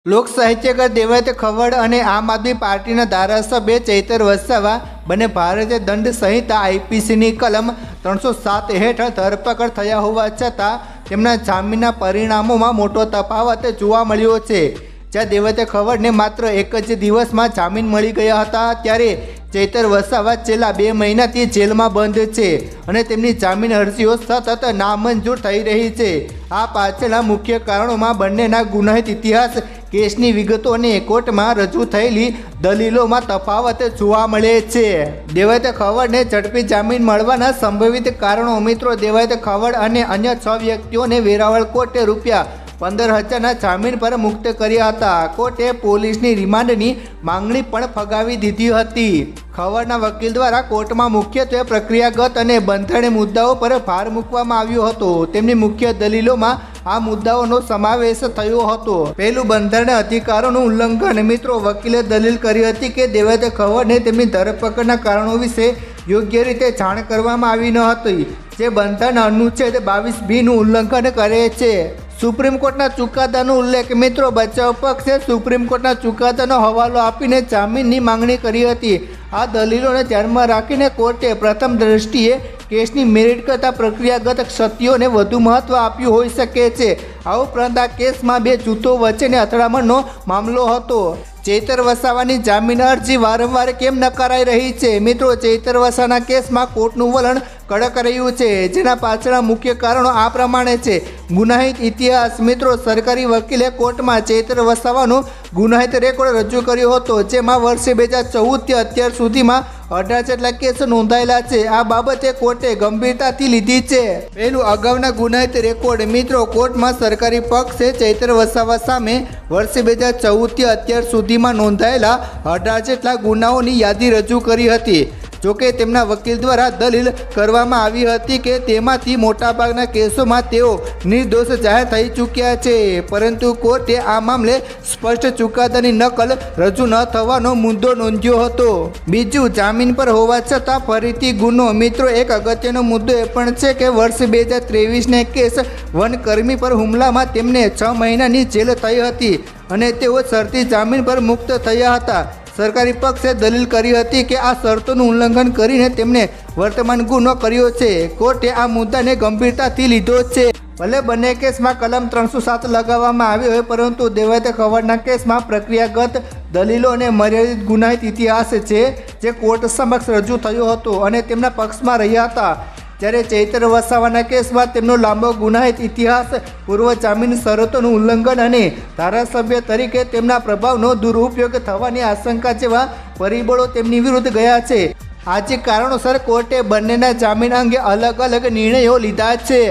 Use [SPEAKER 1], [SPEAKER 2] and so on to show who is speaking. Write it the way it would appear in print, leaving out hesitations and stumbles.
[SPEAKER 1] લોક સાહિત્યકાર દેવાયત ખવડ અને આમ આદમી પાર્ટીના ધારાસભ્ય ચૈતર વસાવા બંને ભારતીય દંડ સંહિતા આઈપીસીની કલમ 307 હેઠળ ધરપકડ થયા હોવા છતાં તેમના જામીનના પરિણામોમાં મોટો તફાવત જોવા મળ્યો છે। જ્યાં દેવાયત ખવડને માત્ર એક જ દિવસમાં જામીન મળી ગયા હતા, ત્યારે ચૈતર વસાવા છેલ્લા 2 મહિનાથી જેલમાં બંધ છે અને તેમની જામીન અરજીઓ સતત નામંજૂર થઈ રહી છે। આ પાછળના મુખ્ય કારણોમાં બંનેના ગુનાહિત ઇતિહાસ, કેસની વિગતો અને કોર્ટમાં રજૂ થયેલી દલીલોમાં તફાવત જોવા મળે છે। દેવાયત ખવડને ઝડપી જામીન મળવાના સંભવિત કારણો મિત્રો, દેવાયત ખવડ અને અન્ય 6 વ્યક્તિઓને વેરાવળ કોર્ટે ₹15,000ના જામીન પર મુક્ત કર્યા હતા। કોર્ટે પોલીસની રિમાન્ડની માંગણી પણ ફગાવી દીધી હતી। ખવડના વકીલ દ્વારા કોર્ટમાં મુખ્યત્વે પ્રક્રિયાગત અને બંધારણીય મુદ્દાઓ પર ભાર મૂકવામાં આવ્યો હતો। તેમની મુખ્ય દલીલોમાં આ મુદ્દાઓનો સમાવેશ થયો હતો। પહેલું, બંધારણીય અધિકારોનું ઉલ્લંઘન। મિત્રો, વકીલે દલીલ કરી હતી કે દેવાયત ખવડને તેમની ધરપકડના કારણો વિશે યોગ્ય રીતે જાણ કરવામાં આવી ન હતી, જે બંધારણના અનુચ્છેદ 22(b)નું ઉલ્લંઘન કરે છે। સુપ્રીમ કોર્ટના ચુકાદાનો ઉલ્લેખ। મિત્રો, બચાવ પક્ષે સુપ્રીમ કોર્ટના ચુકાદાનો હવાલો આપીને જામીનની માંગણી કરી હતી। આ દલીલોને ધ્યાનમાં રાખીને કોર્ટે પ્રથમ દ્રષ્ટિએ કેસની મેરિટ કરતાં પ્રક્રિયાગત ક્ષતિઓને વધુ મહત્ત્વ આપ્યું હોઈ શકે છે। આ ઉપરાંત આ કેસમાં 2 જૂથો વચ્ચેની અથડામણનો મામલો હતો। ચૈતર વસાવાની જામીન અરજી વારંવાર કેમ નકારાઈ રહી છે? મિત્રો, ચૈતર વસાવાના કેસમાં કોર્ટનું વલણ કડક રહ્યું છે, જેના પાછળના મુખ્ય કારણો આ પ્રમાણે છે। ગુનાહિત ઇતિહાસ। મિત્રો, સરકારી વકીલે કોર્ટમાં ચૈતર વસાવાનો ગુનાહિત રેકોર્ડ રજૂ કર્યો હતો, જેમાં વર્ષ 2014થી અત્યાર સુધીમાં 18 જેટલા કેસો નોંધાયેલા છે। આ બાબતે કોર્ટે ગંભીરતાથી લીધી છે। પહેલું, અગાઉના ગુનાહિત રેકોર્ડ। મિત્રો, કોર્ટમાં સરકારી પક્ષે ચૈતર વસાવા સામે વર્ષ 2014થી અત્યાર સુધીમાં નોંધાયેલા 18 જેટલા ગુનાઓની યાદી રજૂ કરી હતી। જોકે તેમના વકીલ દ્વારા દલીલ કરવામાં આવી હતી કે તેમાંથી મોટાભાગના કેસોમાં તેઓ નિર્દોષ જાહેર થઈ ચૂક્યા છે, પરંતુ કોર્ટે આ મામલે સ્પષ્ટ ચુકાદાની નકલ રજૂ ન થવાનો મુદ્દો નોંધ્યો હતો। બીજું, જામીન પર હોવા છતાં ફરીથી ગુનો। મિત્રો, એક અગત્યનો મુદ્દો એ પણ છે કે વર્ષ 2023ના કેસ વનકર્મી પર હુમલામાં તેમને 6 મહિનાની જેલ થઈ હતી અને તેઓ શરતી જામીન પર મુક્ત થયા હતા। સરકારી પક્ષે દલીલ કરી હતી કે આ શરતોનું ઉલ્લંઘન કરીને તેમણે વર્તમાન ગુનો કર્યો છે। કોર્ટે આ મુદ્દાને ગંભીરતાથી લીધો છે। ભલે બંને કેસમાં કલમ 307 લગાવવામાં આવી હોય, પરંતુ દેવાયત ખવડના કેસમાં પ્રક્રિયાગત દલીલો અને મર્યાદિત ગુનાહિત ઇતિહાસ છે, જે કોર્ટ સમક્ષ રજૂ થયો હતો અને તેમના પક્ષમાં રહ્યા હતા। જ્યારે ચૈતર વસાવાના કેસમાં તેમનો લાંબો ગુનાહિત ઇતિહાસ, પૂર્વ જામીન શરતોનું ઉલ્લંઘન અને ધારાસભ્ય તરીકે તેમના પ્રભાવનો દુરુપયોગ થવાની આશંકા જેવા પરિબળો તેમની વિરુદ્ધ ગયા છે। આ જ કારણોસર કોર્ટે બંનેના જામીન અંગે અલગ અલગ નિર્ણયો લીધા છે।